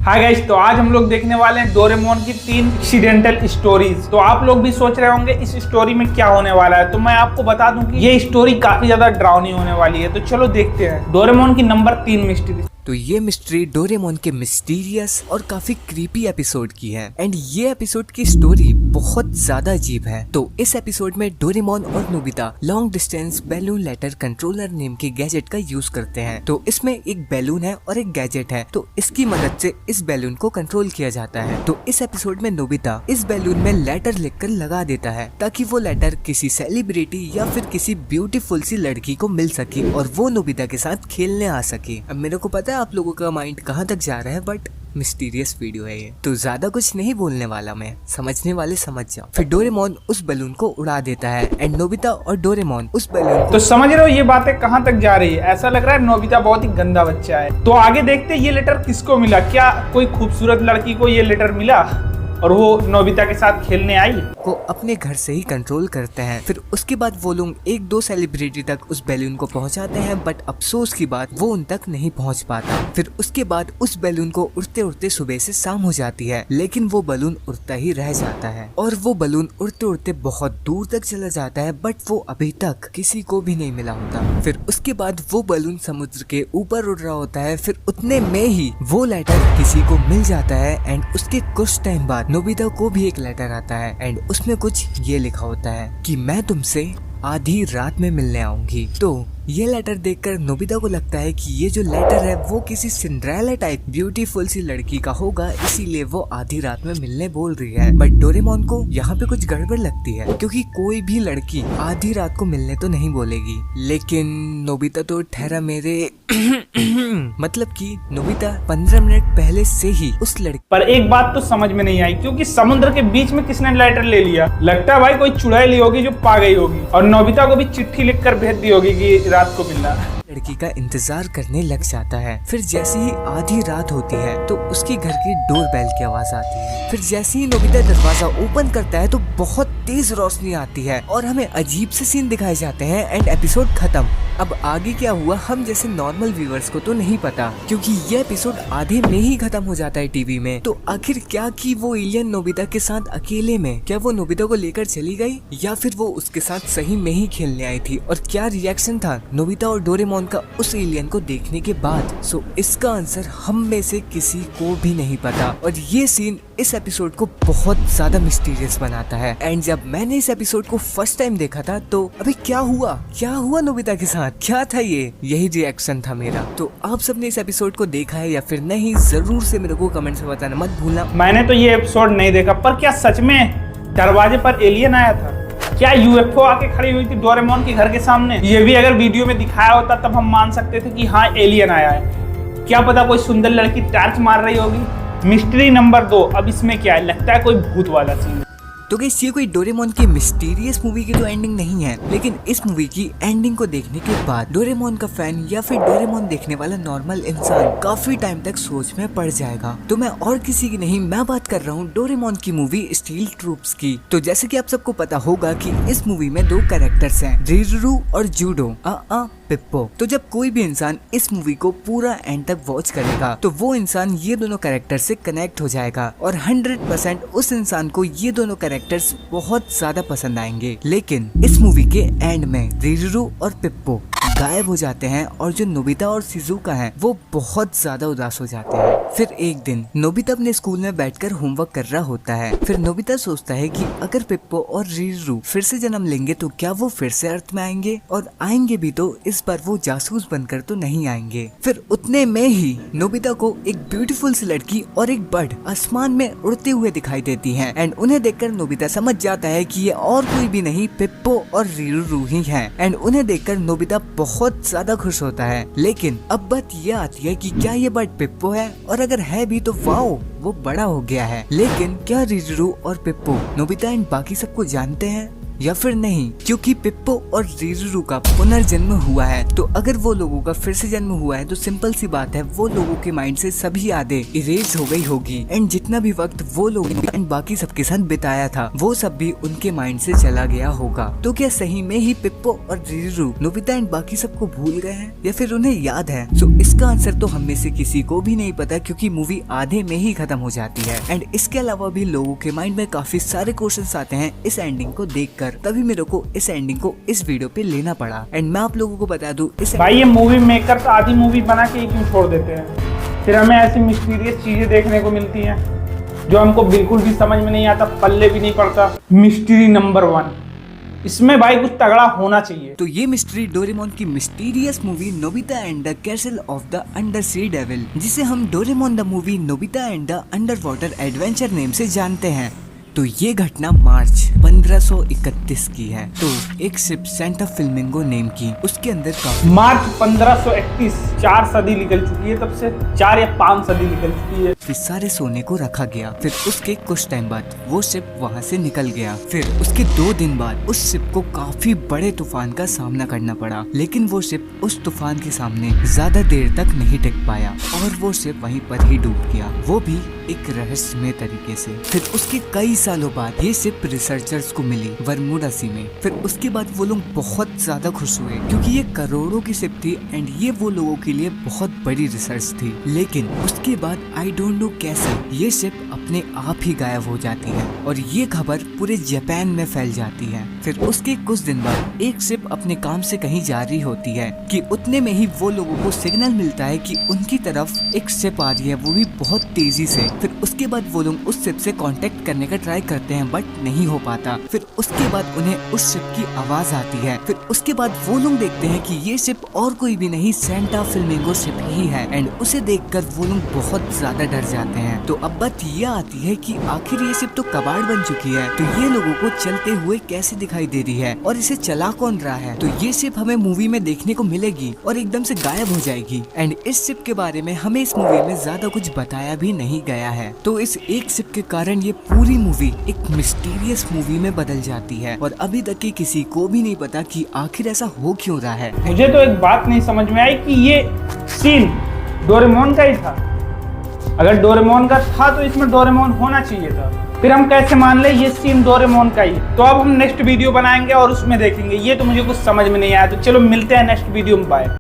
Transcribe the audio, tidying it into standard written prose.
Hi guys, तो आज हम लोग देखने वाले हैं डोरेमोन की 3 एक्सीडेंटल स्टोरीज। तो आप लोग भी सोच रहे होंगे इस स्टोरी में क्या होने वाला है, तो मैं आपको बता दूं कि ये स्टोरी काफी ज्यादा डरावनी होने वाली है। तो चलो देखते हैं डोरेमोन की नंबर 3 मिस्ट्री। तो ये मिस्ट्री डोरेमोन के मिस्टीरियस और काफी क्रीपी एपिसोड की है एंड ये एपिसोड की स्टोरी बहुत ज्यादा अजीब है। तो इस एपिसोड में डोरेमोन और Nobita long distance balloon letter controller name के गैजेट का यूज करते हैं। तो इसमें एक बैलून है और एक गैजेट है, तो इसकी मदद से इस बैलून को कंट्रोल किया जाता है। तो इस एपिसोड में नोबिता इस बैलून में लेटर लिखकर लगा देता है ताकि वो लेटर किसी सेलिब्रिटी या फिर किसी ब्यूटीफुल सी लड़की को मिल सके और वो नोबिता के साथ खेलने आ सके। अब मेरे को पता है आप लोगों का माइंड कहाँ तक जा रहा है, बट मिस्टीरियस वीडियो है ये, तो ज्यादा कुछ नहीं बोलने वाला मैं, समझने वाले समझ जाओ। फिर डोरेमोन उस बैलून को उड़ा देता है एंड नोबिता और डोरेमोन उस बैलून को तो समझ रहे हो ये बातें कहाँ तक जा रही है। ऐसा लग रहा है नोबिता बहुत ही गंदा बच्चा है। तो आगे देखते ये लेटर किसको मिला। क्या कोई खूबसूरत लड़की को ये लेटर मिला और वो नोबिता के साथ खेलने आई को अपने घर से ही कंट्रोल करते हैं। फिर उसके बाद वो लोग एक दो सेलिब्रिटी तक उस बैलून को पहुंचाते हैं, बट अफसोस की बात वो उन तक नहीं पहुंच पाता। फिर उसके बाद उस बैलून को उड़ते उड़ते सुबह से शाम हो जाती है, लेकिन वो बैलून उड़ता ही रह जाता है और वो बैलून उड़ते उड़ते बहुत दूर तक चला जाता है, बट वो अभी तक किसी को भी नहीं मिला होता। फिर उसके बाद वो बैलून समुद्र के ऊपर उड़ रहा होता है। फिर उतने में ही वो लेटर किसी को मिल जाता है एंड उसके कुछ टाइम बाद नोबिता को भी एक लेटर आता है एंड उसमें कुछ ये लिखा होता है कि मैं तुमसे आधी रात में मिलने आऊंगी। तो ये लेटर देखकर नोबिता को लगता है कि ये जो लेटर है वो किसी सिंड्रेला टाइप ब्यूटीफुल सी लड़की का होगा, इसीलिए वो आधी रात में मिलने बोल रही है। बट डोरेमोन को यहाँ पे कुछ गड़बड़ लगती है, क्योंकि कोई भी लड़की आधी रात को मिलने तो नहीं बोलेगी। लेकिन नोबिता तो ठहरा मेरे मतलब कि नोबिता 15 मिनट पहले से ही उस लड़की पर एक बात तो समझ में नहीं आई, क्योंकि समुद्र के बीच में किसने लेटर ले लिया। लगता है भाई कोई चुड़ैल होगी जो पा गई होगी और नोबिता को भी चिट्ठी लिखकर भेज दी होगी कि रात को मिलना। लड़की का इंतजार करने लग जाता है। फिर जैसे ही आधी रात होती है तो उसके घर की डोर बेल की आवाज आती है। फिर जैसे ही नोबिता दरवाजा ओपन करता है तो बहुत तेज रोशनी आती है और हमें अजीब से सीन दिखाए जाते हैं एंड एपिसोड खत्म। अब आगे क्या हुआ हम जैसे नॉर्मल व्यूअर्स को तो नहीं पता, क्योंकि ये एपिसोड आधे में ही खत्म हो जाता है टीवी में। तो आखिर क्या की वो एलियन नोबिता के साथ अकेले में, क्या वो नोबिता को लेकर चली गई या फिर वो उसके साथ सही में ही खेलने आई थी, और क्या रिएक्शन था नोबिता और डोरेमोन का उस एलियन को देखने के बाद। सो इसका आंसर हम में से किसी को भी नहीं पता और ये सीन इस एपिसोड को बहुत ज्यादा मिस्टीरियस बनाता है। एंड जब मैंने इस एपिसोड को फर्स्ट टाइम देखा था तो अभी क्या हुआ नोबिता के साथ, क्या था ये, यही रिएक्शन था मेरा। तो आप सबने इस एपिसोड को देखा है या फिर नहीं, जरूर से मेरे को कमेंट में बताना मत भूलना। मैंने तो ये एपिसोड नहीं देखा, पर क्या सच में दरवाजे पर एलियन आया था? क्या यूएफओ आके खड़ी हुई थी डोरेमोन के घर के सामने? ये भी अगर वीडियो में दिखाया होता तब हम मान सकते थे कि हाँ एलियन आया है। क्या पता कोई सुंदर लड़की टॉर्च मार रही होगी। मिस्ट्री नंबर 2, अब इसमें क्या है, लगता है कोई भूत वाला सीन। तो गाइस ये कोई डोरेमोन की मिस्टीरियस मूवी की तो एंडिंग नहीं है, लेकिन इस मूवी की एंडिंग को देखने के बाद डोरेमोन का फैन या फिर डोरेमोन देखने वाला नॉर्मल इंसान काफी टाइम तक सोच में पड़ जाएगा। तो मैं और किसी की नहीं, मैं बात कर रहा हूँ डोरेमोन की मूवी स्टील ट्रूप्स की। तो जैसे कि आप सबको पता होगा कि इस मूवी में 2 कैरेक्टर्स हैं, रिरुरू और जूडो पिप्पो। तो जब कोई भी इंसान इस मूवी को पूरा एंड तक वॉच करेगा तो वो इंसान ये दोनों कैरेक्टर से कनेक्ट हो जाएगा और 100% उस इंसान को ये दोनों कैरेक्टर्स बहुत ज्यादा पसंद आएंगे। लेकिन इस मूवी के एंड में रिरुरू और पिप्पो गायब हो जाते हैं और जो नोबिता और शिजुका हैं वो बहुत ज्यादा उदास हो जाते हैं। फिर एक दिन नोबिता अपने स्कूल में बैठकर होमवर्क कर रहा होता है। फिर नोबिता सोचता है कि अगर पिप्पो और रिरुरू फिर से जन्म लेंगे तो क्या वो फिर से अर्थ में आएंगे, और आएंगे भी तो इस बार वो जासूस बनकर तो नहीं आएंगे। फिर उतने में ही नोबिता को एक ब्यूटीफुल सी लड़की और एक बर्ड आसमान में उड़ते हुए दिखाई देती हैं एंड उन्हें देखकर नोबिता समझ जाता है कि ये और कोई भी नहीं पिप्पो और रिरुरू ही हैं। एंड उन्हें देखकर नोबिता बहुत ज्यादा खुश होता है। लेकिन अब बात ये आती है कि क्या ये बर्ड पिप्पो है, और अगर है भी तो वाओ वो बड़ा हो गया है। लेकिन क्या रिरुरू और पिप्पो नोबिता एंड बाकी सबको जानते हैं? या फिर नहीं, क्योंकि पिप्पो और रिरुरू का पुनर्जन्म हुआ है। तो अगर वो लोगों का फिर से जन्म हुआ है तो सिंपल सी बात है, वो लोगों के माइंड से सभी यादें इरेज हो गई होगी एंड जितना भी वक्त वो लोग एंड बाकी सबके साथ बिताया था वो सब भी उनके माइंड से चला गया होगा। तो क्या सही में ही पिप्पो और रिरुरू नोबिता एंड बाकी सबको भूल गए हैं या फिर उन्हें याद है? तो इसका आंसर तो हम में से किसी को भी नहीं पता, क्योंकि मूवी आधे में ही खत्म हो जाती है। एंड इसके अलावा भी लोगों के माइंड में काफी सारे क्वेश्चंस आते हैं इस एंडिंग को देखकर, तभी मेरे को इस एंडिंग को इस वीडियो पे लेना पड़ा। एंड मैं आप लोगों को बता दूं, इस भाई ये मूवी मेकर्स आधी मूवी बना के क्यों छोड़ देते हैं? फिर हमें ऐसी मिस्टीरियस चीजें देखने को मिलती हैं जो हमको बिल्कुल भी समझ में नहीं आता, पल्ले भी नहीं पड़ता। मिस्ट्री नंबर 1, इसमें भाई कुछ तगड़ा होना चाहिए। तो ये मिस्ट्री डोरेमोन की mysterious movie Nobita and the castle of the undersea devil, जिसे हम Doraemon the movie Nobita and the underwater adventure name से जानते हैं। तो ये घटना मार्च 1531 की है। तो एक शिप सेंटा फ्लेमिंगो नेम की, उसके अंदर का मार्च 1531, 4 सदी निकल चुकी है तब से, 4 या 5 सदी निकल चुकी है। फिर सारे सोने को रखा गया। फिर उसके कुछ टाइम बाद वो शिप वहाँ से निकल गया। फिर उसके 2 दिन बाद उस शिप को काफी बड़े तूफान का सामना करना पड़ा, लेकिन वो शिप उस तूफान के सामने ज्यादा देर तक नहीं टिक पाया और वो शिप वहीं पर ही डूब गया, वो भी एक रहस्यमय तरीके से। फिर उसके कई सालों बाद ये शिप रिसर्चर्स को मिली बरमूडा सी में। फिर उसके बाद वो लोग बहुत ज्यादा खुश हुए, क्योंकि ये करोड़ों की शिप थी एंड ये वो लोगों के लिए बहुत बड़ी रिसर्च थी। लेकिन उसके बाद आई डोंट नो कैसे ये शिप अपने आप ही गायब हो जाती है और ये खबर पूरे जापान में फैल जाती है। फिर उसके कुछ दिन बाद एक शिप अपने काम से कहीं जा रही होती है कि उतने में ही वो लोगों को सिग्नल मिलता है कि उनकी तरफ एक शिप आ रही है, वो भी बहुत तेजी से। फिर उसके बाद वो लोग उस शिप से कांटेक्ट करने का ट्राई करते हैं बट नहीं हो पाता। फिर उसके बाद उन्हें उस शिप की आवाज आती है। फिर उसके बाद वो लोग देखते हैं कि ये शिप और कोई भी नहीं, सेंटा फ्लेमिंगो शिप ही है एंड उसे देखकर वो लोग बहुत ज्यादा डर जाते हैं। तो अब बात ये आती है कि आखिर ये शिप तो कबाड़ बन चुकी है, तो ये लोगों को चलते हुए कैसे दिखाई दे रही है और इसे चला कौन रहा है? तो ये शिप हमें मूवी में देखने को मिलेगी और एकदम से गायब हो जाएगी एंड इस शिप के बारे में हमें इस मूवी में ज्यादा कुछ बताया भी नहीं गया है। तो इस एक शिप के कारण ये पूरी मूवी एक मिस्टीरियस मूवी में बदल जाती है और अभी तक की किसी को भी नहीं पता कि आखिर ऐसा हो क्यों रहा है। मुझे तो एक बात नहीं समझ में आई कि ये सीन डोरेमोन का ही था। अगर डोरेमोन का था तो इसमें डोरेमोन होना चाहिए था, फिर हम कैसे मान ले ये सीन डोरेमोन का ही? तो अब हम नेक्स्ट वीडियो बनाएंगे और उसमें देखेंगे। ये तो मुझे कुछ समझ में नहीं आया। तो चलो मिलते हैं नेक्स्ट वीडियो में, बाय।